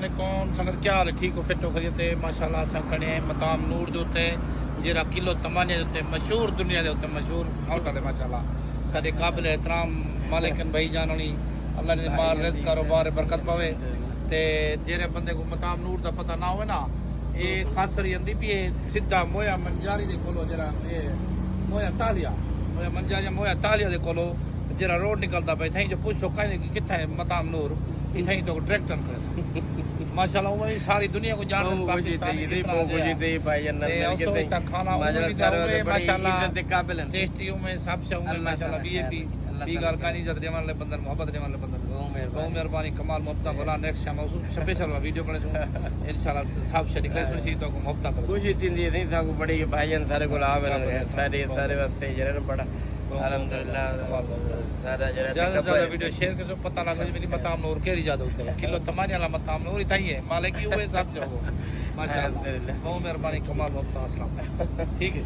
अलैकुम संगत क्या हाल है ठीक हो फिट हो खरीदते माशाल्लाह असां खड़े हैं मकाम नूर दे उत्ते जेरा किलो तमाने दे उत्ते मशहूर दुनिया दे उत्ते मशहूर होटल है माशाल्लाह साडे काबिल एहतराम मालिकन भाई जान होनी अल्लाह ने माल रिज़्क़ कारोबार बरकत पावे ते जेरे बंदे को मकाम नूर दा पता ना होवे ना ये खासरी अंदी पी सीधा मोया मंजारी दे कोलो जरा ये मोया तालिया दे कोलो जरा रोड निकलता पे थई जो पूछो कहीं किथे है मकाम नूर इथे तो डायरेक्ट करे माशाल्लाह वो सारी दुनिया को जान पाकिस्तान की भाई तक खाना माशाल्लाह इज्जत के काबिल है टेस्टी में सबसे माशाल्लाह वीआईपी बी गाल का नहीं इज्जत देने वाले बंदर मोहब्बत देने वाले बंदर बहुत मेहरबानी कमाल मोहब्बत बोला नेक्स्ट शाम स्पेशल वीडियो बने इंशाल्लाह सब से निकले सुनी तो मोहब्बत करो खुशी थी नहीं साको बड़ी भाईजन सारे को आवे सारे वास्ते जरा बड़ा अल्हम्दुलिल्लाह सारा जरा ज्यादा वीडियो शेयर कर पता लगा मेरी मकाम नूर केरी ज्यादा होता है किलो तमाने वाला मकाम नूर इतना ही है मालिक की हुए हिसाब से हो माशाल्लाह बहुत मेहरबानी कमाल मोहब्बत अस्सलाम ठीक है